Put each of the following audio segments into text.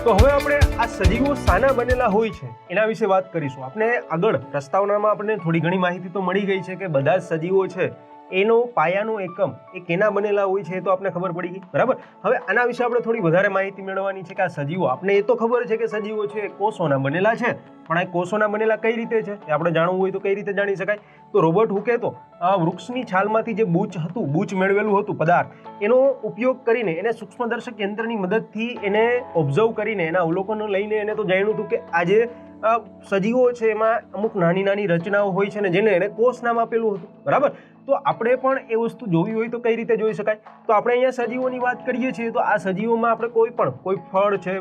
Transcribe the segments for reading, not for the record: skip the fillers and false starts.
તો હવે આપણે આ સજીવો શાના બનેલા હોય છે એના વિશે વાત કરીશું. આપણે આગળ પ્રસ્તાવનામાં આપણને થોડી ઘણી માહિતી તો મળી ગઈ છે કે બધા જ સજીવો છે એનો પાયાનો એકમ એ કેના બનેલા હોય છે એ તો આપણે ખબર પડી ગઈ, બરાબર. હવે આના વિશે આપણે થોડી વધારે માહિતી મેળવવાની છે કે આ સજીવો, આપણે એ તો ખબર છે કે સજીવો છે કોષોના બનેલા છે, પણ આ કોષોના બનેલા કઈ રીતે છે એ આપણે જાણવું હોય તો કઈ રીતે જાણી શકાય? તો રોબર્ટ હુકે તો આ વૃક્ષની છાલમાંથી જે બૂચ મેળવેલું હતું પદાર્થ, એનો ઉપયોગ કરીને એને સૂક્ષ્મદર્શક યંત્રની મદદથી એને ઓબ્ઝર્વ કરીને એના અવલોકનો લઈને એને તો જાણ્યું હતું કે આ જે સજીવો છે એમાં અમુક નાની નાની રચનાઓ હોય છે ને જેને એને કોષ નામ આપેલું હતું, બરાબર. તો આપણે પણ એ વસ્તુ જોવી હોય તો કઈ રીતે જોઈ શકાય? તો આપણે અહીંયા સજીવોની વાત કરીએ છીએ તો આ સજીવોમાં આપણે કોઈ ફળ છે,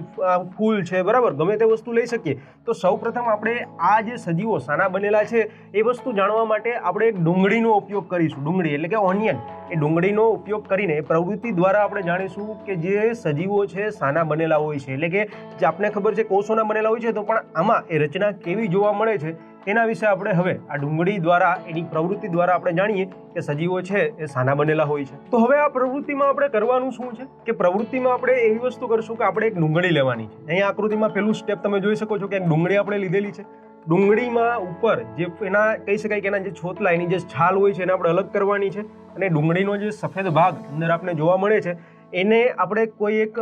ફૂલ છે, બરાબર, ગમે તે વસ્તુ લઈ શકીએ. તો સૌપ્રથમ આપણે આ જે સજીવો શાના બનેલા છે એ વસ્તુ જાણવા માટે આપણે એક ડુંગળીનો ઉપયોગ કરીશું. ડુંગળી એટલે કે ઓનિયન, એ ડુંગળીનો ઉપયોગ કરીને પ્રવૃત્તિ દ્વારા આપણે જાણીશું કે જે સજીવો છે શાના બનેલા હોય છે. એટલે કે જે આપણે ખબર છે કોષોના બનેલા હોય છે, તો પણ આમાં એ રચના કેવી જોવા મળે છે એના વિશે આપણે હવે આ ડુંગળી દ્વારા, એની પ્રવૃત્તિ દ્વારા આપણે જાણીએ કે સજીવો છે એ શાના બનેલા હોય છે. તો હવે આ પ્રવૃત્તિમાં આપણે કરવાનું શું છે કે પ્રવૃત્તિમાં આપણે એવી વસ્તુ કરશું કે આપણે એક ડુંગળી લેવાની છે. અહીંયા આકૃતિમાં પહેલું સ્ટેપ તમે જોઈ શકો છો કે એક ડુંગળી આપણે લીધેલી છે. ડુંગળીમાં ઉપર જે એના કહી શકાય કે એના જે છોતલા, એની જે છાલ હોય છે એને આપણે અલગ કરવાની છે, અને ડુંગળીનો જે સફેદ ભાગ અંદર આપણે જોવા મળે છે એને આપણે કોઈ એક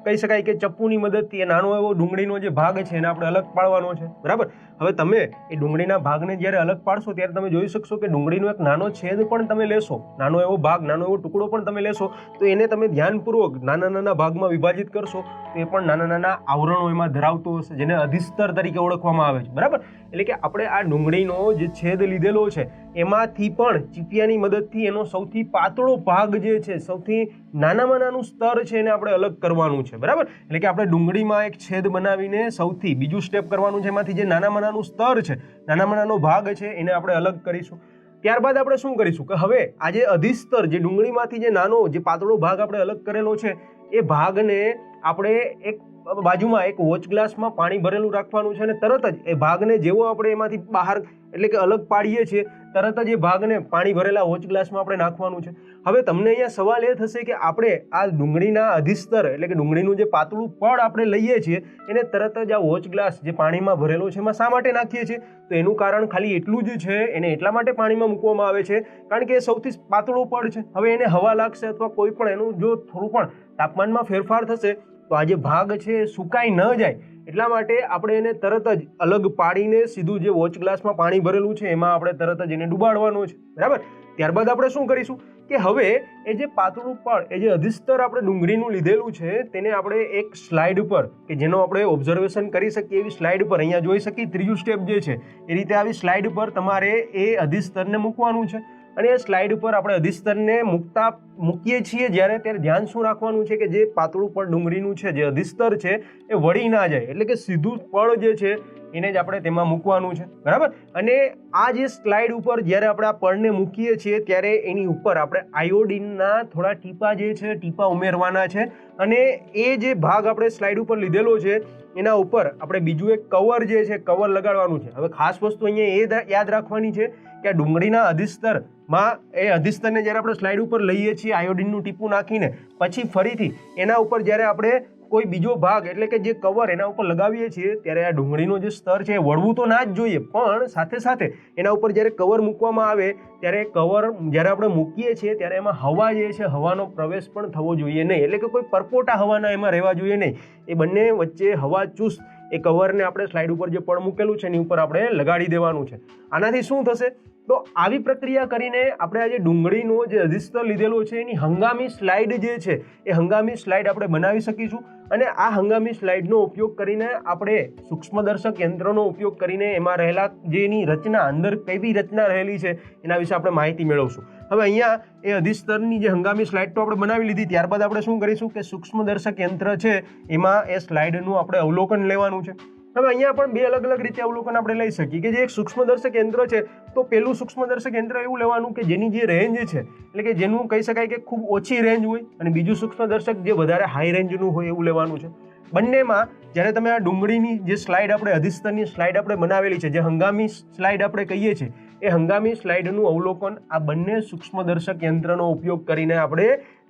કહી શકાય કે ચપ્પુની મદદથી એ નાનો એવો ડુંગળીનો જે ભાગ છે એને આપણે અલગ પાડવાનો છે, બરાબર. હવે તમે એ ડુંગળીના ભાગને જ્યારે અલગ પાડશો ત્યારે તમે જોઈ શકશો કે ડુંગળીનો એક નાનો છેદ પણ તમે લેશો, નાનો એવો ભાગ, નાનો એવો ટુકડો પણ તમે લેશો, તો એને તમે ધ્યાનપૂર્વક નાના નાના ભાગમાં વિભાજિત કરશો તો એ પણ નાના નાના આવરણો એમાં ધરાવતો હશે, જેને અધિસ્તર તરીકે ઓળખવામાં આવે છે, બરાબર. એટલે કે આપણે આ ડુંગળીનો જે છેદ લીધેલો છે એમાંથી પણ ચીપિયાની મદદથી એનો સૌથી પાતળો ભાગ જે છે, સૌથી નાનામાં નાનું સ્તર છે એને આપણે અલગ કરવાનું છે, બરાબર. એટલે કે આપણે ડુંગળીમાં એક છેદ બનાવીને સૌથી બીજું સ્ટેપ કરવાનું છે, એમાંથી જે નાનામાં નાનું સ્તર છે, નાનામાં નાનો ભાગ છે એને આપણે અલગ કરીશું. ત્યારબાદ આપણે શું કરીશું કે હવે આ જે અધિસ્તર, જે ડુંગળીમાંથી જે નાનો, જે પાતળો ભાગ આપણે અલગ કરેલો છે એ ભાગને આપણે એક બાજુમાં એક વોચ ગ્લાસમાં પાણી ભરેલું રાખવાનું છે, અને તરત જ એ ભાગને જેવો આપણે એમાંથી બહાર એટલે કે અલગ પાડીએ છીએ તરત જ એ ભાગને પાણી ભરેલા વોચ ગ્લાસમાં આપણે નાખવાનું છે. હવે તમને અહીંયા સવાલ એ થશે કે આપણે આ ડુંગળીના અધિસ્તર એટલે કે ડુંગળીનું જે પાતળું પડ આપણે લઈએ છીએ એને તરત જ આ વોચ ગ્લાસ જે પાણીમાં ભરેલો છે એમાં શા માટે નાખીએ છીએ? તો એનું કારણ ખાલી એટલું જ છે, એને એટલા માટે પાણીમાં મૂકવામાં આવે છે કારણ કે એ સૌથી પાતળું પડ છે. હવે એને હવા લાગશે અથવા કોઈ પણ એનું જો થોડું પણ તાપમાનમાં ફેરફાર થશે તો આ જે ભાગ છે એ સુકાઈ ન જાય, એટલા માટે આપણે એને તરત જ અલગ પાડીને સીધું જે વોચ ગ્લાસમાં પાણી ભરેલું છે એમાં આપણે તરત જ એને ડુબાડવાનું છે, બરાબર. ત્યારબાદ આપણે શું કરીશું કે હવે એ જે પાતળું પડ, એ જે અધિસ્તર આપણે ડુંગળીનું લીધેલું છે તેને આપણે એક સ્લાઇડ પર કે જેનો આપણે ઓબ્ઝર્વેશન કરી શકીએ એવી સ્લાઇડ પર, અહીંયા જોઈ શકીએ ત્રીજું સ્ટેપ જે છે એ રીતે આવી સ્લાઇડ પર તમારે એ અધિસ્તરને મૂકવાનું છે. અને એ સ્લાઇડ ઉપર આપણે અધિસ્તરને મૂકીએ છીએ ત્યારે ધ્યાન શું રાખવાનું છે કે જે પાતળું પડ ડુંગળીનું છે, જે અધિસ્તર છે એ વળી ના જાય, એટલે કે સીધું પડ જે છે એને જ આપણે તેમાં મૂકવાનું છે, બરાબર. અને આ જે સ્લાઇડ ઉપર જ્યારે આપણે આ પડને મૂકીએ છીએ ત્યારે એની ઉપર આપણે આયોડિનના થોડા ટીપા જે છે ટીપા ઉમેરવાના છે, અને એ જે ભાગ આપણે સ્લાઇડ ઉપર લીધેલો છે એના ઉપર આપણે બીજું એક કવર જે છે કવર લગાડવાનું છે. હવે ખાસ વસ્તુ અહીંયા એ યાદ રાખવાની છે કે આ ડુંગળીના અધિસ્તરમાં એ અધિસ્તરને જ્યારે આપણે સ્લાઇડ ઉપર લઈએ છીએ આયોડિનનું ટીપું નાખીને, પછી ફરીથી એના ઉપર જ્યારે આપણે કોઈ બીજો ભાગ એટલે કે જે કવર એના ઉપર લગાવીએ છીએ ત્યારે આ ડુંગળીનો જે સ્તર છે એ વળવું તો ના જ જોઈએ, પણ સાથે સાથે એના ઉપર જ્યારે કવર મૂકવામાં આવે ત્યારે કવર જ્યારે આપણે મૂકીએ છીએ ત્યારે એમાં હવા જે છે, હવાનો પ્રવેશ પણ થવો જોઈએ નહીં, એટલે કે કોઈ પરપોટા હવાના એમાં રહેવા જોઈએ નહીં. એ બંને વચ્ચે હવા ચુસ્ત એ કવરને આપણે સ્લાઇડ ઉપર જે પડ મૂકેલું છે એની ઉપર આપણે લગાડી દેવાનું છે. આનાથી શું થશે? તો આવી પ્રક્રિયા કરીને આપણે આ જે ડુંગળીનો જે અધિસ્તર લીધેલો છે એની હંગામી સ્લાઇડ જે છે એ હંગામી સ્લાઇડ આપણે બનાવી શકીશું. અને આ હંગામી સ્લાઇડનો ઉપયોગ કરીને આપણે સૂક્ષ્મદર્શક યંત્રનો ઉપયોગ કરીને એમાં રહેલા જે એની રચના, અંદર કેવી રચના રહેલી છે એના વિશે આપણે માહિતી મેળવશું. હવે અહીંયા એ અધિસ્તરની જે હંગામી સ્લાઇડ તો આપણે બનાવી લીધી, ત્યારબાદ આપણે શું કરીશું કે સૂક્ષ્મદર્શક યંત્ર છે એમાં એ સ્લાઇડનું આપણે અવલોકન લેવાનું છે. હવે અહીંયા પણ બે અલગ અલગ રીતે અવલોકન આપણે લઈ શકીએ કે જે એક સૂક્ષ્મદર્શક યંત્ર છે તો પેલું સૂક્ષ્મદર્શક યંત્ર એવું લેવાનું કે જેની જે રેન્જ છે એટલે કે જેનું કહી શકાય કે ખૂબ ઓછી રેન્જ હોય, અને બીજું સૂક્ષ્મદર્શક જે વધારે હાઈ રેન્જનું હોય એવું લેવાનું છે. બંનેમાં જ્યારે તમે આ ડુંગળીની જે સ્લાઇડ આપણે અધિસ્તરની સ્લાઇડ આપણે બનાવેલી છે, જે હંગામી સ્લાઇડ આપણે કહીએ છીએ, એ હંગામી સ્લાઇડનું અવલોકન આ બંને સૂક્ષ્મદર્શક યંત્રનો ઉપયોગ કરીને આપણે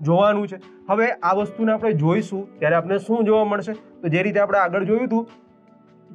જોવાનું છે. હવે આ વસ્તુને આપણે જોઈશું ત્યારે આપણે શું જોવા મળશે, તો જે રીતે આપણે આગળ જોયું હતું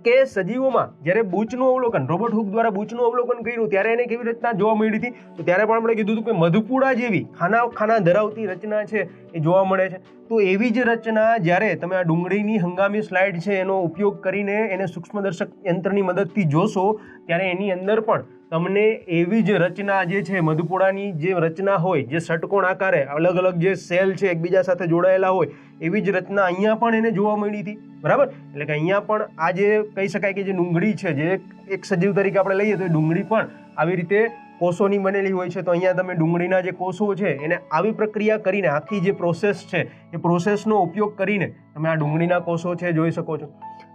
કે સજીવોમાં જ્યારે બૂચનું અવલોકન, રોબર્ટ હુક દ્વારા બૂચનું અવલોકન કર્યું ત્યારે એને કેવી રીતના જોવા મળી હતી, તો ત્યારે પણ આપણે કીધું હતું કે મધપૂડા જેવી ખાના ધરાવતી રચના છે એ જોવા મળે છે. તો એવી જ રચના જ્યારે તમે આ ડુંગળીની હંગામી સ્લાઇડ છે એનો ઉપયોગ કરીને એને સૂક્ષ્મદર્શક યંત્રની મદદથી જોશો ત્યારે એની અંદર પણ તમને એવી જ રચના જે છે મધપૂડાની જે રચના હોય, જે ષટકોણ આકારે અલગ અલગ જે સેલ છે એકબીજા સાથે જોડાયેલા હોય એવી જ રચના અહીંયા પણ એને જોવા મળી હતી. બરાબર, એટલે કે અહીંયા પણ આ જે કહી શકાય કે જે ડુંગળી છે, જે એક સજીવ તરીકે આપણે લઈએ તો એ ડુંગળી પણ આવી રીતે કોષોની બનેલી હોય છે. તો અહીંયા તમે ડુંગળીના જે કોષો છે એને આવી પ્રક્રિયા કરીને, આખી જે પ્રોસેસ છે એ પ્રોસેસનો ઉપયોગ કરીને તમે આ ડુંગળીના કોષો છે જોઈ શકો છો.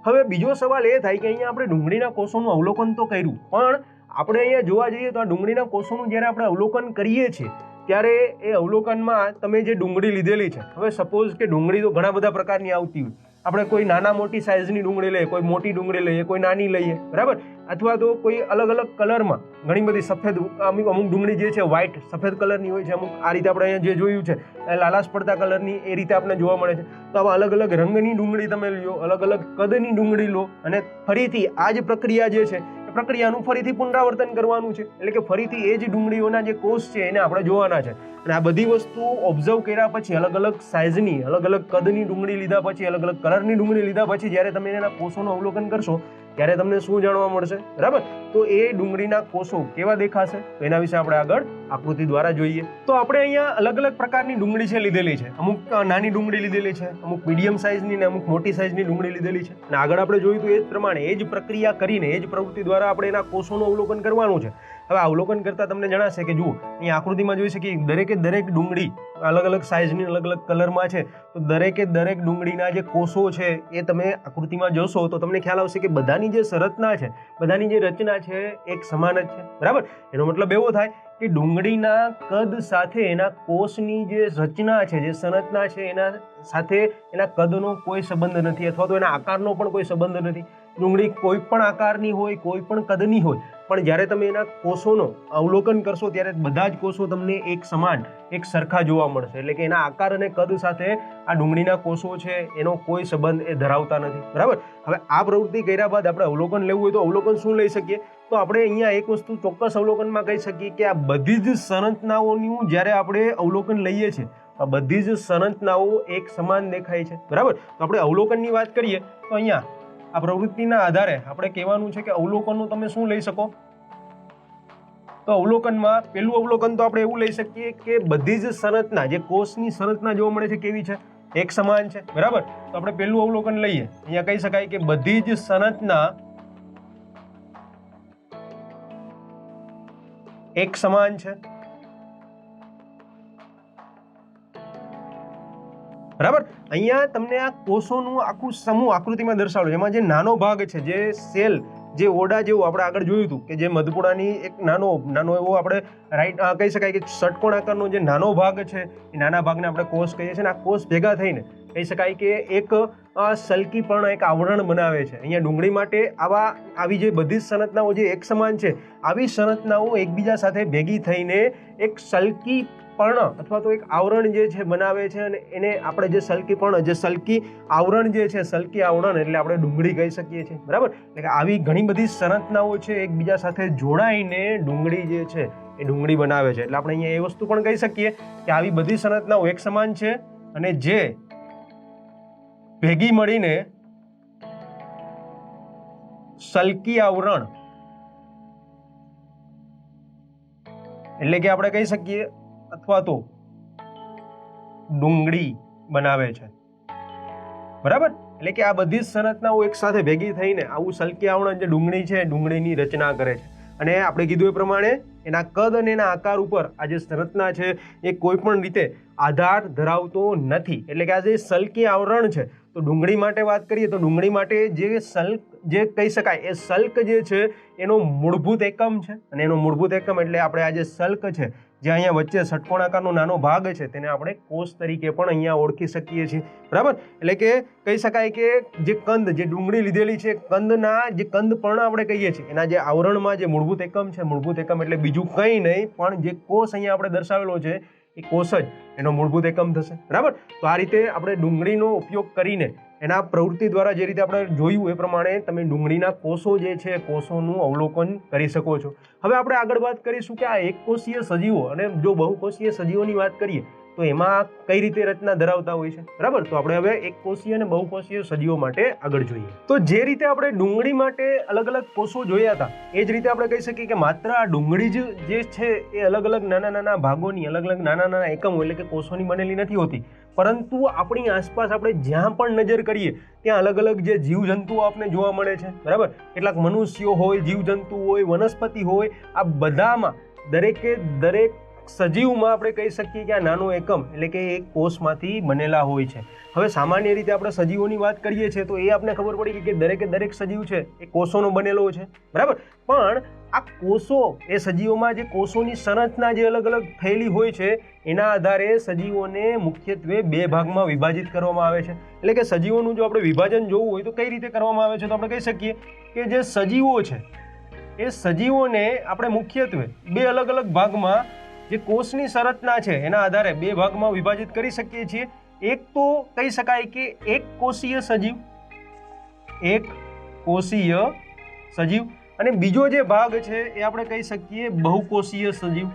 હવે બીજો સવાલ એ થાય કે અહીંયા આપણે ડુંગળીના કોષોનું અવલોકન તો કર્યું, પણ આપણે અહીંયા જોવા જઈએ તો આ ડુંગળીના કોષોનું જ્યારે આપણે અવલોકન કરીએ છીએ ત્યારે એ અવલોકનમાં તમે જે ડુંગળી લીધેલી છે, હવે સપોઝ કે ડુંગળી તો ઘણા બધા પ્રકારની આવતી હોય, આપણે કોઈ નાના મોટી સાઇઝની ડુંગળી લઈએ, કોઈ મોટી ડુંગળી લઈએ, કોઈ નાની લઈએ, બરાબર, અથવા તો કોઈ અલગ અલગ કલરમાં ઘણી બધી સફેદ, અમુક ડુંગળી જે છે વ્હાઇટ સફેદ કલરની હોય છે, અમુક આ રીતે આપણે અહીંયા જે જોયું છે લાલાશ પડતા કલરની એ રીતે આપણે જોવા મળે છે. તો આવા અલગ અલગ રંગની ડુંગળી તમે લો, અલગ અલગ કદની ડુંગળી લો અને ફરીથી આ જ પ્રક્રિયા જે છે પ્રક્રિયાનું ફરીથી પુનરાવર્તન કરવાનું છે. એટલે કે ફરીથી એ જ ડુંગળીઓના જે કોષ છે એને આપણે જોવાના છે. અને આ બધી વસ્તુ ઓબ્ઝર્વ કર્યા પછી, અલગ અલગ સાઇઝની, અલગ અલગ કદની ડુંગળી લીધા પછી, અલગ અલગ કલરની ડુંગળી લીધા પછી જ્યારે તમે એના કોષોનું અવલોકન કરશો ત્યારે તમને શું જાણવા મળશે, બરાબર? તો એ ડુંગળીના કોષો કેવા દેખાશે તો એના વિશે આપણે આગળ આકૃતિ દ્વારા જોઈએ. તો આપણે અહીંયા અલગ અલગ પ્રકારની ડુંગળી છે લીધેલી છે. અમુક નાની ડુંગળી લીધેલી છે, અમુક મીડિયમ સાઇઝની ને અમુક મોટી સાઇઝની ડુંગળી લીધેલી છે. અને આગળ આપણે જોયું તો એ જ પ્રમાણે, એ જ પ્રક્રિયા કરીને, એ જ પ્રવૃત્તિ દ્વારા આપણે એના કોષોનું અવલોકન કરવાનું છે. હવે અવલોકન કરતા તમને જણાશે કે જુઓ અહીંયા આકૃતિમાં જોઈ શકીએ દરેકે દરેક ડુંગળી અલગ અલગ સાઇઝની, અલગ અલગ કલરમાં છે. તો દરેકે દરેક ડુંગળીના જે કોષો છે એ તમે આકૃતિમાં જોશો તો તમને ખ્યાલ આવશે કે બધાની જે સંરચના છે, બધાની જે રચના છે એક સમાન જ છે, બરાબર? એનો મતલબ એવો થાય કે ડુંગળીના કદ સાથે એના કોષની જે રચના છે, જે સંરચના છે એના સાથે એના કદનો કોઈ સંબંધ નથી, અથવા તો એના આકારનો પણ કોઈ સંબંધ નથી. ડુંગળી કોઈ પણ આકારની હોય, કોઈ પણ કદની હોય, પણ જ્યારે તમે એના કોષોનો અવલોકન કરશો ત્યારે બધા જ કોષો તમને એક સમાન, એક સરખા જોવા મળશે. એટલે કે એના આકાર અને કદ સાથે આ ડુંગળીના કોષો છે એનો કોઈ સંબંધ એ ધરાવતા નથી, બરાબર? હવે આ પ્રવૃત્તિ કર્યા બાદ આપણે અવલોકન લેવું હોય તો અવલોકન શું લઈ શકીએ? તો આપણે અહીંયા એક વસ્તુ ચોક્કસ અવલોકનમાં કહી શકીએ કે આ બધી જ સંરચનાઓનું જ્યારે આપણે અવલોકન લઈએ છીએ આ બધી જ સંરચનાઓ એક સમાન દેખાય છે, બરાબર? તો આપણે અવલોકનની વાત કરીએ તો અહીંયા આ પ્રવૃત્તિના આધારે આપણે કહેવાનું છે કે અવલોકનનું તમે શું લઈ શકો? તો અવલોકનમાં પહેલું અવલોકન તો આપણે એવું લઈ શકીએ કે બધી જ સંરચના, જે કોષની સંરચના જોવા મળે છે કેવી છે? એક સમાન છે, બરાબર? તો આપણે પહેલું અવલોકન લઈએ, અહીંયા કહી શકાય કે બધી જ સંરચના એક સમાન છે, બરાબર? અહીંયા તમને આ કોષોનું આખું સમૂહ આકૃતિમાં દર્શાવેલું, એમાં જે નાનો ભાગ છે, જે સેલ, જે ઓરડા જેવું આપણે આગળ જોયું હતું કે જે મધપૂડાની એક નાનો એવો આપણે કહી શકાય કે ષટકોણ આકારનો જે નાનો ભાગ છે એ નાના ભાગને આપણે કોષ કહીએ છીએ. અને આ કોષ ભેગા થઈને કહી શકાય કે એક સલકી પણ એક આવરણ બનાવે છે. અહીંયા ડુંગળી માટે આવી જે બધી જ સંરચનાઓ જે એક સમાન છે, આવી સંરચનાઓ એકબીજા સાથે ભેગી થઈને એક સલકી પર્ણ અથવા તો એક આવરણ જે છે બનાવે છે. અને એને આપણે જે સલકી પર્ણ, જે સલકી આવરણ જે છે, સલકી આવરણ એટલે આપણે ડુંગળી કહી શકીએ છીએ, બરાબર? એટલે કે આવી ઘણી બધી સંરચનાઓ છે એકબીજા સાથે જોડાઈને ડુંગળી જે છે એ ડુંગળી બનાવે છે. એટલે આપણે અહીંયા એ વસ્તુ પણ કહી શકીએ કે આવી બધી સંરચનાઓ એક સમાન છે અને જે ભેગી મળીને સલકી આવરણ એટલે કે આપણે કહી શકીએ અથવા તો ડુંગળી બનાવે છે, બરાબર? એટલે કે આ બધી જ સંરચનાઓ એક સાથે ભેગી થઈને આવું સલકી આવરણ જે ડુંગળી છે, ડુંગળીની રચના કરે છે. અને આપણે કીધું એ પ્રમાણે એના કદ અને એના આકાર ઉપર આ જે સંરચના છે એ કોઈ પણ રીતે આધાર ધરાવતો નથી. એટલે કે આ જે સલકી આવરણ છે, તો ડુંગળી માટે વાત કરીએ તો ડુંગળી માટે જે કહી શકાય એ સલ્ક જે છે એનો મૂળભૂત એકમ છે. અને એનો મૂળભૂત એકમ એટલે આપણે આ જે સલ્ક છે, જે અહીંયા વચ્ચે ષટકોણાકારનો નાનો ભાગ છે તેને આપણે કોષ તરીકે પણ અહીંયા ઓળખી શકીએ છીએ, બરાબર. એટલે કે કહી શકાય કે જે કંદ, જે ડુંગળી લીધેલી છે, કંદના જે કંદ પર્ણ આપણે કહીએ છીએ, એના જે આવરણમાં જે મૂળભૂત એકમ છે, મૂળભૂત એકમ એટલે બીજું કંઈ નહીં પણ જે કોષ અહીંયા આપણે દર્શાવેલો છે એ કોષ જ એનો મૂળભૂત એકમ થશે, બરાબર. તો આ રીતે આપણે ડુંગળીનો ઉપયોગ કરીને એના પ્રવૃત્તિ દ્વારા જે રીતે આપણે જોયું એ પ્રમાણે તમે ડુંગળીના કોષો જે છે કોષોનું અવલોકન કરી શકો છો. હવે આપણે આગળ વાત કરીશું કે આ એકકોષીય સજીવો અને જો બહુકોષીય સજીવોની વાત કરીએ તો એમાં કઈ રીતે રચના ધરાવતા હોય છે, બરાબર. તો આપણે હવે એકકોષીય અને બહુકોષીય સજીવો માટે આગળ જોઈએ. તો જે રીતે આપણે ડુંગળી માટે અલગ અલગ કોષો જોયા હતા એ જ રીતે આપણે કહી શકીએ કે માત્ર આ ડુંગળી જ જે છે એ અલગ અલગ નાના નાના ભાગોની, અલગ અલગ નાના નાના એકમો એટલે કે કોષોની બનેલી નથી હોતી, પરંતુ આપણી આસપાસ આપણે જ્યાં પણ નજર કરીએ ત્યાં અલગ અલગ જે જીવજંતુઓ આપણે જોવા મળે છે, બરાબર. કેટલાક મનુષ્યો હોય, જીવજંતુ હોય, વનસ્પતિ હોય, આ બધામાં દરેકે દરેક સજીવમાં આપણે કહી શકીએ કે આ નાનો એકમ એટલે કે એક કોષમાંથી બનેલા હોય છે. હવે સામાન્ય રીતે આપણે સજીવોની વાત કરીએ છીએ તો એ આપણે ખબર પડી કે દરેકે દરેક સજીવ છે એ કોષોનો બનેલો છે, બરાબર. પણ આ કોષો એ સજીવોમાં જે કોષોની સંરચના જે અલગ અલગ થયેલી હોય છે એના આધારે સજીવોને મુખ્યત્વે બે ભાગમાં વિભાજિત કરવામાં આવે છે. એટલે કે સજીવોનું જો આપણે વિભાજન જોવું હોય તો કઈ રીતે કરવામાં આવે છે, તો આપણે કહી શકીએ કે જે સજીવો છે એ સજીવોને આપણે મુખ્યત્વે બે અલગ અલગ ભાગમાં જે કોષની સંરચના છે એના આધારે બે ભાગમાં વિભાજિત કરી શકીએ છીએ. એક તો કહી શકાય કે એક કોષીય સજીવ, એક કોષીય સજીવ, અને બીજો જે ભાગ છે એ આપણે કહી શકીએ બહુકોષીય સજીવ,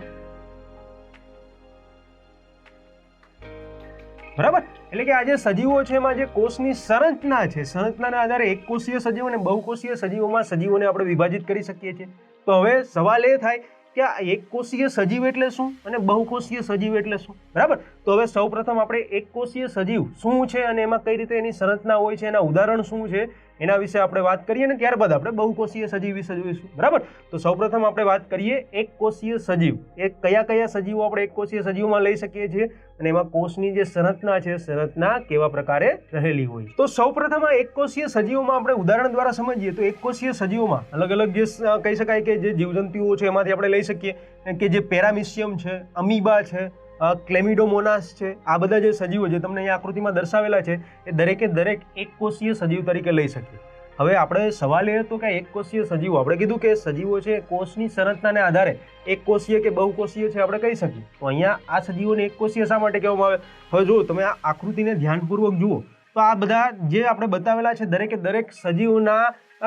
બરાબર. એટલે કે આ જે સજીવો છે એમાં જે કોષની સંરચના છે, સંરચનાના આધારે એક કોષીય સજીવ અને બહુકોષીય સજીવોમાં સજીવોને આપણે વિભાજિત કરી શકીએ છીએ. તો હવે સવાલ એ થાય કે આ એક કોષીય સજીવ એટલે શું અને બહુકોષીય સજીવ એટલે શું, બરાબર. તો હવે સૌપ્રથમ આપણે એક કોષીય સજીવ શું છે અને એમાં કઈ રીતે એની સંરચના હોય છે, એના ઉદાહરણ શું છે એના વિશે આપણે વાત કરીએ અને ત્યારબાદ આપણે બહુકોષીય સજીવ વિશે જોઈશું, બરાબર. તો સૌપ્રથમ આપણે વાત કરીએ એક કોષીય સજીવ. એ કયા કયા સજીવો આપણે એક કોષીય સજીવમાં લઈ શકીએ છીએ અને એમાં કોષની જે સંરચના છે સંરચના કેવા પ્રકારે રહેલી હોય. તો સૌપ્રથમ આ એક કોષીય સજીવોમાં આપણે ઉદાહરણ દ્વારા સમજીએ તો એક કોષીય સજીવોમાં અલગ અલગ જે કહી શકાય કે જે જીવજંતુઓ છે એમાંથી આપણે લઈ શકીએ કે જે પેરામિશિયમ છે, અમીબા છે, ક્લેમિડોમોનાસ છે, આ બધા જે સજીવો જે તમને અહીંયા આકૃતિમાં દર્શાવેલા છે એ દરેકે દરેક એક કોષીય સજીવ તરીકે લઈ શકીએ. હવે આપણે સવાલ એ હતો કે એક કોષીય સજીવો, આપણે કીધું કે સજીવો છે કોષની સંરચનાને આધારે એક કોષીય કે બહુકોષીય છે આપણે કહી શકીએ. તો અહીંયા આ સજીવોને એક કોષીય શા માટે કહેવામાં આવે? હવે જો તમે આ આકૃતિને ધ્યાનપૂર્વક જુઓ તો આ બધા જે આપણે બતાવેલા છે દરેકે દરેક સજીવના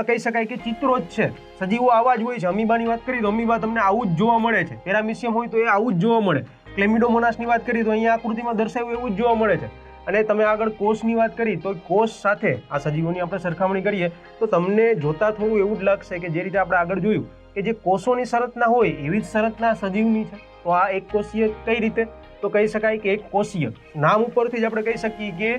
કહી શકાય કે ચિત્રો જ છે. સજીવો આવા જ હોય છે. અમીબાની વાત કરીએ તો અમીબા તમને આવું જ જોવા મળે છે. પેરામિશિયમ હોય તો એ આવું જ જોવા મળે. ક્લેમિડોમોનાસની વાત કરીએ તો અહીંયા આકૃતિમાં દર્શાવ્યું એવું જ જોવા મળે છે. અને તમે આગળ કોષની વાત કરી તો કોષ સાથે આ સજીવોની આપણે સરખામણી કરીએ તો તમને જોતા થોડું એવું જ લાગશે કે જે રીતે આપણે આગળ જોયું કે જે કોષોની સંરચના હોય એવી જ સંરચના સજીવની છે. તો આ એક કોષીય કઈ રીતે? તો કહી શકાય કે એક કોષીય નામ ઉપરથી જ આપણે કહી શકીએ કે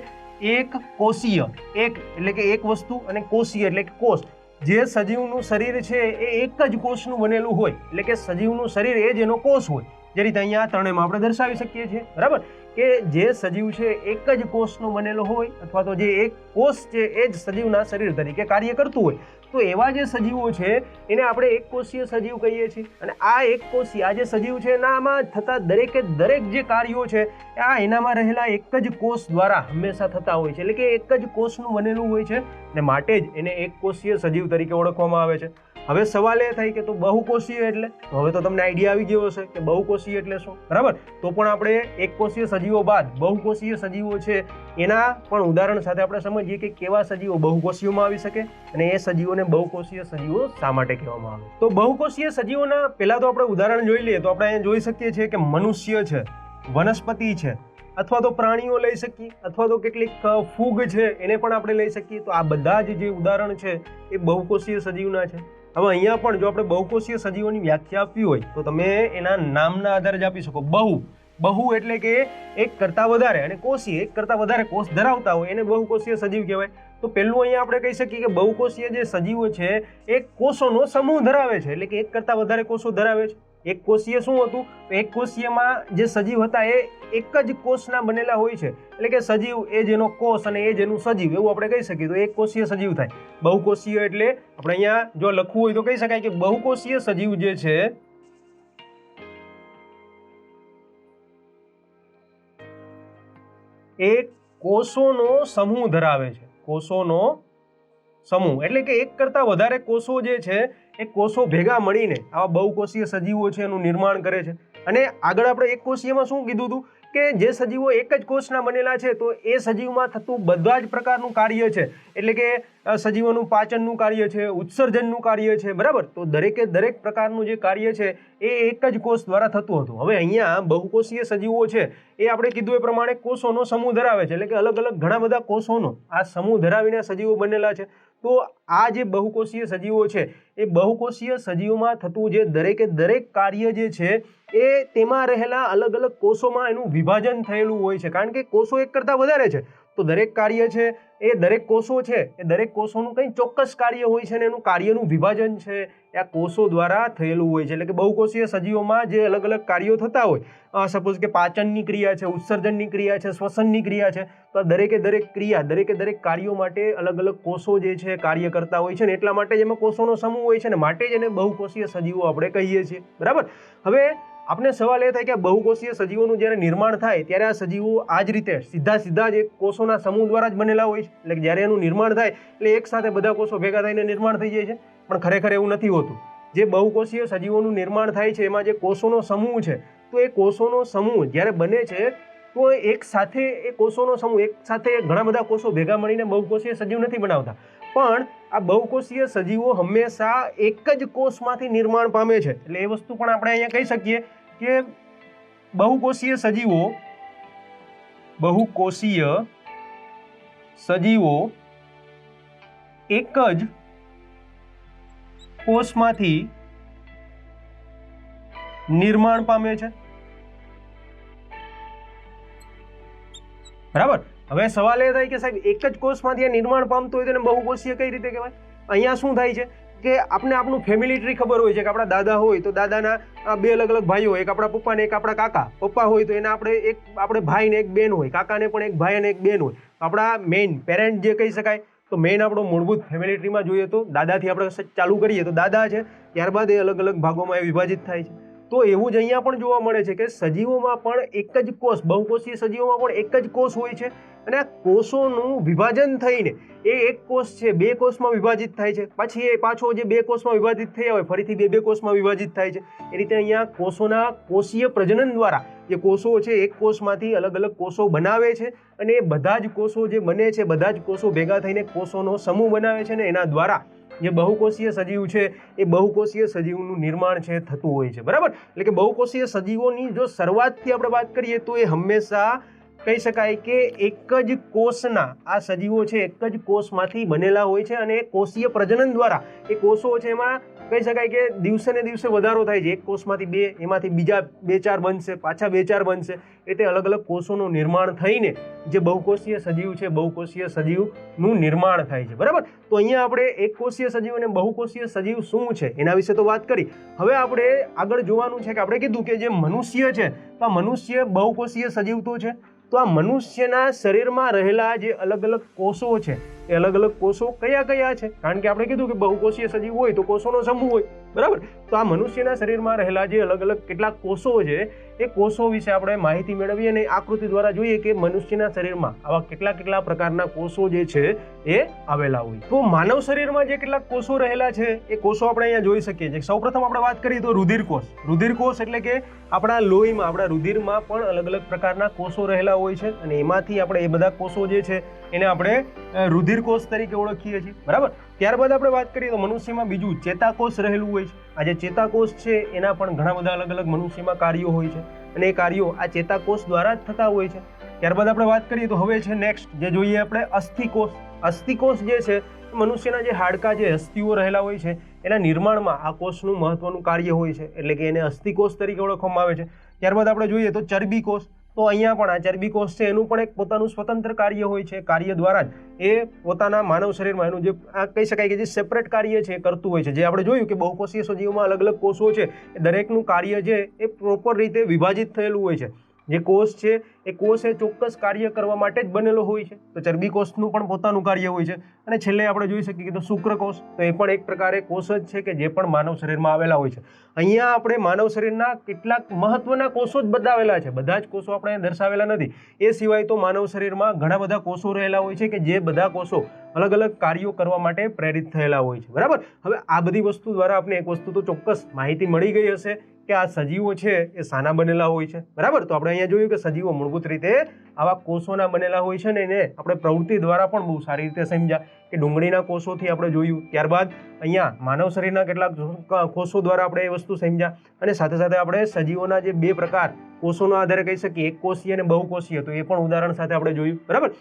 એક કોષીય, એક એટલે કે એક વસ્તુ અને કોષીય એટલે કે કોષ. જે સજીવનું શરીર છે એ એક જ કોષનું બનેલું હોય એટલે કે સજીવનું શરીર એ જ એનો કોષ હોય. જે રીતે અહીંયા ત્રણેયમાં આપણે દર્શાવી શકીએ છીએ, બરાબર, કે જે સજીવ છે એક જ કોષનો બનેલો હોય અથવા તો જે એક કોષ છે એ જ સજીવના શરીર તરીકે કાર્ય કરતું હોય. તો એવા જે સજીવો છે એને આપણે એક કોષીય સજીવ કહીએ છીએ. અને આ એક કોષીય આ જે સજીવ છે એનામાં થતા દરેકે દરેક જે કાર્યો છે આ એનામાં રહેલા એક જ કોષ દ્વારા હંમેશા થતા હોય છે. એટલે કે એક જ કોષનું બનેલું હોય છે અને માટે જ એને એક કોષીય સજીવ તરીકે ઓળખવામાં આવે છે. હવે સવાલ એ થાય કે તો બહુકોષીય એટલે? તો હવે તો તમને આઈડિયા આવી ગયો હશે કે બહુકોષીય એટલે શું, બરાબર. તો પણ આપણે એક કોષીય સજીવો બાદ બહુકોષીય સજીવો છે એના પણ ઉદાહરણ સાથે આપણે સમજીએ કે કેવા સજીવો બહુકોષીયોમાં આવી શકે અને એ સજીવોને બહુકોષીય સજીવો શા માટે કહેવામાં આવે. તો બહુકોષીય સજીવોના પહેલા તો આપણે ઉદાહરણ જોઈ લઈએ તો આપણે અહીંયા જોઈ શકીએ છીએ કે મનુષ્ય છે, વનસ્પતિ છે, અથવા તો પ્રાણીઓ લઈ શકીએ અથવા તો કેટલીક ફૂગ છે એને પણ આપણે લઈ શકીએ. તો આ બધા જ જે ઉદાહરણ છે એ બહુકોષીય સજીવના છે. હવે અહીંયા પણ જો આપણે બહુકોષીય સજીવોની વ્યાખ્યા આપવી હોય તો તમે એના નામના આધારે જ આપી શકો. બહુ એટલે કે એક કરતાં વધારે અને કોષીય એક કરતાં વધારે કોષ ધરાવતા હોય એને બહુકોષીય સજીવ કહેવાય. તો પહેલું અહીંયા આપણે કહી શકીએ કે બહુકોષીય જે સજીવો છે એ કોષોનો સમૂહ ધરાવે છે એટલે કે એક કરતાં વધારે કોષો ધરાવે છે. એક કોષીય શું હતું? તો એક કોષીયમાં જે સજીવ હતા એ એક જ કોષના બનેલા હોય છે એટલે કે સજીવ એ જ એનો કોષ અને એ જ એનું સજીવ એવું આપણે કહી શકીએ. તો એક કોષીય સજીવ થાય. બહુકોષીય એટલે આપણે અહીંયા જો લખવું હોય તો કહી શકાય કે બહુકોષીય સજીવ જે છે એ કોષોનો સમૂહ ધરાવે છે. કોષોનો સમૂહ એટલે કે એક કરતાં વધારે કોષો જે છે એ કોષો ભેગા મળીને આવા બહુકોષીય સજીવો છે એનું નિર્માણ કરે છે. અને આગળ આપણે એક કોષીયમાં શું કીધું હતું કે જે સજીવો એક જ કોષના બનેલા છે તો એ સજીવમાં થતું બધા જ પ્રકારનું કાર્ય છે, એટલે કે સજીવોનું પાચનનું કાર્ય છે, ઉત્સર્જનનું કાર્ય છે, બરાબર. તો દરેકે દરેક પ્રકારનું જે કાર્ય છે એ એક જ કોષ દ્વારા થતું હતું. હવે અહીંયા બહુકોષીય સજીવો છે એ આપણે કીધું એ પ્રમાણે કોષોનો સમૂહ ધરાવે છે, એટલે કે અલગ અલગ ઘણા બધા કોષોનો આ સમૂહ ધરાવીને સજીવો બનેલા છે. તો આ જે બહુકોષીય સજીવો છે એ બહુકોષીય સજીવોમાં થતું જે દરેકે દરેક કાર્ય જે છે એ તેમાં રહેલા અલગ અલગ કોષોમાં એનું વિભાજન થયેલું હોય છે, કારણ કે કોષો એક કરતાં વધારે છે. તો દરેક કાર્ય છે એ દરેક કોષો છે એ દરેક કોષોનું કંઈ ચોક્કસ કાર્ય હોય છે અને એનું કાર્યનું વિભાજન છે એ આ કોષો દ્વારા થયેલું હોય છે. એટલે કે બહુકોષીય સજીવોમાં જે અલગ અલગ કાર્યો થતા હોય, સપોઝ કે પાચનની ક્રિયા છે, ઉત્સર્જનની ક્રિયા છે, શ્વસનની ક્રિયા છે, તો દરેકે દરેક ક્રિયા દરેકે દરેક કાર્યો માટે અલગ અલગ કોષો જે છે કાર્ય કરતા હોય છે ને એટલા માટે જ એમાં કોષોનો સમૂહ હોય છે ને માટે જ એને બહુકોષીય સજીવો આપણે કહીએ છીએ, બરાબર. હવે આપણે સવાલ એ થાય કે બહુકોષીય સજીવોનું જ્યારે નિર્માણ થાય ત્યારે આ સજીવો આ જ રીતે સીધા જ એક કોષોના સમૂહ દ્વારા જ બનેલા હોય છે. એટલે કે જ્યારે એનું નિર્માણ થાય એટલે એક સાથે બધા કોષો ભેગા થઈને નિર્માણ થઈ જાય છે, પણ ખરેખર એવું નથી હોતું. જે બહુકોષીય સજીવોનું નિર્માણ થાય છે એમાં જે કોષોનો સમૂહ છે તો એ કોષોનો સમૂહ જ્યારે બને છે તો એક સાથે એ કોષોનો સમૂહ એક સાથે ઘણા બધા કોષો ભેગા મળીને બહુકોષીય સજીવ નથી બનાવતા, પણ આ બહુકોષીય સજીવો હંમેશા એક જ કોષમાંથી નિર્માણ પામે છે. એટલે એ વસ્તુ પણ આપણે અહીંયા કહી શકીએ કે બહુકોષીય સજીવો એક જ કોષમાંથી નિર્માણ પામે છે, બરાબર. હવે સવાલ એ થાય કે સાહેબ એક જ કોષમાંથી આ નિર્માણ પામતું હોય તો એને બહુકોષીય કઈ રીતે કહેવાય? અહીંયા શું થાય છે કે આપણે આપણું ફેમિલી ટ્રી ખબર હોય છે કે આપણા દાદા હોય તો દાદાના બે અલગ અલગ ભાઈઓ હોય, એક આપણા પપ્પા ને એક આપણા કાકા. પપ્પા હોય તો એના આપણે ભાઈ ને એક બેન હોય, કાકાને પણ એક ભાઈ અને એક બેન હોય. આપણા મેઇન પેરેન્ટ જે કહી શકાય તો મેઇન આપણો મૂળભૂત ફેમિલી ટ્રીમાં જોઈએ તો દાદાથી આપણે ચાલુ કરીએ તો દાદા છે, ત્યારબાદ એ અલગ અલગ ભાગોમાં એ વિભાજિત થાય છે. તો એવું જ અહીંયા પણ જોવા મળે છે કે સજીવોમાં પણ એક જ કોષ, બહુકોષીય સજીવોમાં પણ એક જ કોષ હોય છે અને આ કોષોનું વિભાજન થઈને એ એક કોષ છે બે કોષમાં વિભાજિત થાય છે, પછી એ પાછો જે બે કોષમાં વિભાજિત થયા હોય ફરીથી બે કોષમાં વિભાજિત થાય છે. એ રીતે અહીંયા કોષોના કોષીય પ્રજનન દ્વારા જે કોષો છે એક કોષમાંથી અલગ અલગ કોષો બનાવે છે અને એ બધા જ કોષો જે બને છે બધા જ કોષો ભેગા થઈને કોષોનો સમૂહ બનાવે છે ને એના દ્વારા જે બહુકોષીય સજીવ છે એ બહુકોષીય સજીવનું નિર્માણ છે થતું હોય છે, બરાબર. એટલે કે બહુકોષીય સજીવોની જો શરૂઆતથી આપણે વાત કરીએ તો એ હંમેશા કહી શકાય કે એક જ કોષના આ સજીવો છે એક જ કોષમાંથી બનેલા હોય છે અને કોષીય પ્રજનન દ્વારા એ કોષો છે એમાં કહી શકાય કે દિવસે ને દિવસે વધારો થાય છે. એક કોષમાંથી બે, એમાંથી બીજા બે ચાર બનશે, પાછા બે ચાર બનશે, એટલે અલગ અલગ કોષોનું નિર્માણ થઈને જે બહુકોષીય સજીવ છે બહુકોષીય સજીવનું નિર્માણ થાય છે, બરાબર. તો અહીંયા આપણે એક કોષીય સજીવ અને બહુકોષીય સજીવ શું છે એના વિશે તો વાત કરી. હવે આપણે આગળ જોવાનું છે કે આપણે કીધું કે જે મનુષ્ય છે તો આ મનુષ્ય બહુકોષીય સજીવ તો છે. તો આ મનુષ્યના શરીરમાં રહેલા જે અલગ અલગ કોષો છે એ અલગ અલગ કોષો કયા કયા છે? કારણ કે આપણે કીધું કે બહુકોષીય સજીવ હોય તો કોષોનો સમૂહ હોય, બરાબર. તો આ મનુષ્યના શરીરમાં રહેલા જે અલગ અલગ કેટલાક કોષો છે એ કોષો વિશે આપણે માહિતી મેળવીએ અને આકૃતિ દ્વારા જોઈએ કે મનુષ્યના શરીરમાં આવા કેટલા પ્રકારના કોષો જે છે એ આવેલા હોય. તો માનવ શરીરમાં જે કેટલાક કોષો રહેલા છે એ કોષો આપણે અહીંયા જોઈ શકીએ છીએ. સૌપ્રથમ આપણે વાત કરીએ તો રુધિરકોષ. રુધિરકોષ એટલે કે આપણા લોહીમાં આપણા રુધિરમાં પણ અલગ અલગ પ્રકારના કોષો રહેલા હોય છે અને એમાંથી આપણે એ બધા કોષો જે છે એને આપણે રુધિરકોષ તરીકે ઓળખીએ છીએ, બરાબર. ત્યારબાદ આપણે વાત કરીએ તો મનુષ્યમાં બીજું ચેતાકોષ રહેલું હોય છે. આ જે ચેતાકોષ છે એના પણ ઘણા બધા અલગ અલગ મનુષ્યમાં કાર્યો હોય છે અને એ કાર્યો આ ચેતાકોષ દ્વારા જ થતા હોય છે. ત્યારબાદ આપણે વાત કરીએ તો હવે છે નેક્સ્ટ જે જોઈએ આપણે અસ્થિકોષ. અસ્થિકોષ જે છે મનુષ્યના જે હાડકાં જે અસ્થિઓ રહેલા હોય છે એના નિર્માણમાં આ કોષનું મહત્વનું કાર્ય હોય છે, એટલે કે એને અસ્થિકોષ તરીકે ઓળખવામાં આવે છે. ત્યારબાદ આપણે જોઈએ તો ચરબીકોષ. તો અહીંયા પણ આ ચરબીકોષ છે એનું પણ એક પોતાનું સ્વતંત્ર કાર્ય હોય છે. કાર્ય દ્વારા જ એ પોતાના માનવ શરીરમાં એનું જે કહી શકાય કે જે સેપરેટ કાર્ય છે એ કરતું હોય છે. જે આપણે જોયું કે બહુકોષીય સજીવોમાં અલગ અલગ કોષો છે એ દરેકનું કાર્ય છે એ પ્રોપર રીતે વિભાજિત થયેલું હોય છે. જે કોષ છે એ કોષ એ ચોક્કસ કાર્ય કરવા માટે જ બનેલો હોય છે. તો ચરબી કોષનું પણ પોતાનું કાર્ય હોય છે. અને છેલ્લે આપણે જોઈ શકીએ કે તો શુક્રકોષ, તો એ પણ એક પ્રકારે કોષ જ છે કે જે પણ માનવ શરીરમાં આવેલા હોય છે. અહીંયા આપણે માનવ શરીરના કેટલાક મહત્વના કોષો જ બતાવેલા છે, બધા જ કોષો આપણે દર્શાવેલા નથી. એ સિવાય તો માનવ શરીરમાં ઘણા બધા કોષો રહેલા હોય છે કે જે બધા કોષો અલગ અલગ કાર્યો કરવા માટે પ્રેરિત થયેલા હોય છે. બરાબર. હવે આ બધી વસ્તુ દ્વારા આપણે એક વસ્તુ તો ચોક્કસ માહિતી મળી ગઈ હશે કે આ સજીવો છે એ શાના બનેલા હોય છે. બરાબર. તો આપણે અહીંયા જોયું કે સજીવો મૂળભૂત રીતે આવા કોષોના બનેલા હોય છે ને એને આપણે પ્રવૃત્તિ દ્વારા પણ બહુ સારી રીતે સમજ્યા કે ડુંગળીના કોષોથી આપણે જોયું, ત્યારબાદ અહીંયા માનવ શરીરના કેટલાક કોષો દ્વારા આપણે એ વસ્તુ સમજ્યા, અને સાથે સાથે આપણે સજીવોના જે બે પ્રકાર કોષોના આધારે કહી શકીએ, એક કોષીય અને બહુકોષીય, તો એ પણ ઉદાહરણ સાથે આપણે જોયું. બરાબર.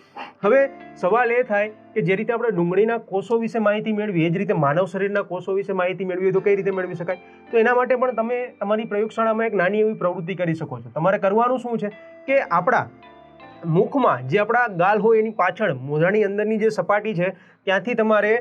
હવે સવાલ એ થાય કે જે રીતે આપણે ડુંગળીના કોષો વિશે માહિતી મેળવી એ જ રીતે માનવ શરીરના કોષો વિશે માહિતી મેળવી હોય તો કઈ રીતે મેળવી શકાય? તો એના માટે પણ તમે તમારી પ્રયોગશાળામાં એક નાની એવી પ્રવૃત્તિ કરી શકો છો. તમારે કરવાનું શું છે કે આપણા મુખમાં જે આપણા ગાલ હોય એની પાછળ મોઢાની અંદરની જે સપાટી છે ત્યાંથી તમારે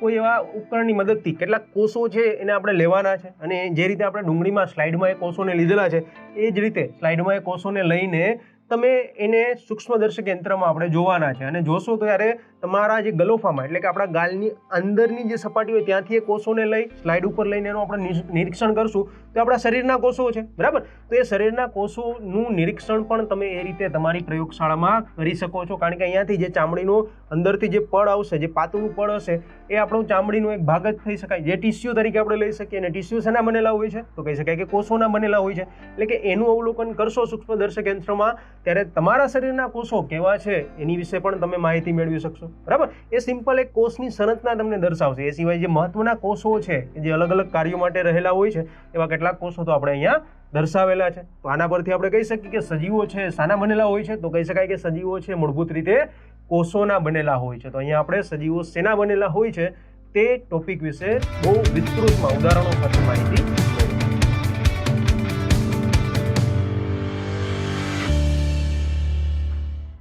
કોઈ એવા ઉપકરણની મદદથી કેટલાક કોષો છે એને આપણે લેવાના છે, અને જે રીતે આપણે ડુંગળીમાં સ્લાઇડમાં એ કોષોને લીધેલા છે એ જ રીતે સ્લાઇડમાં એ કોષોને લઈને તમે એને સૂક્ષ્મદર્શક યંત્રમાં આપણે જોવાના છે, અને જોશો તો ત્યારે તમારા જે ગલોફામાં એટલે કે આપણા ગાલની અંદરની જે સપાટી હોય ત્યાંથી એ કોષોને લઈ સ્લાઇડ ઉપર લઈને એનું આપણે નિરીક્ષણ કરશું તો આપણા શરીરના કોષો છે. બરાબર. તો એ શરીરના કોષોનું નિરીક્ષણ પણ તમે એ રીતે તમારી પ્રયોગશાળામાં કરી શકો છો, કારણ કે અહીંયાથી જે ચામડીનું અંદરથી જે પડ આવશે, જે પાતળું પડ હશે એ આપણું ચામડીનો એક ભાગ જ થઈ શકાય, જે ટિશ્યુ તરીકે આપણે લઈ શકીએ. અને ટિશ્યુ શેના બનેલા હોય છે? તો કહી શકાય કે કોષોના બનેલા હોય છે. એટલે કે એનું અવલોકન કરશો સૂક્ષ્મદર્શક યંત્રમાં ત્યારે તમારા શરીરના કોષો કેવા છે એની વિશે પણ તમે માહિતી મેળવી શકશો. બરાબર. એ સિમ્પલ એક કોષની સંરચના તમને દર્શાવશે. એ સિવાય જે મહત્વના કોષો છે જે અલગ અલગ કાર્યો માટે રહેલા હોય છે એવા કેટલાક કોષો તો આપણે અહીંયા દર્શાવેલા છે. તો આના પરથી આપણે કહી શકીએ કે સજીવો છે શાના બનેલા હોય છે? તો કહી શકાય કે સજીવો છે મૂળભૂત રીતે કોષોના બનેલા હોય છે. તો અહીંયા આપણે સજીવો શેના બનેલા હોય છે તે ટોપિક વિશે બહુ વિસ્તૃતમાં ઉદાહરણો સાથે માહિતી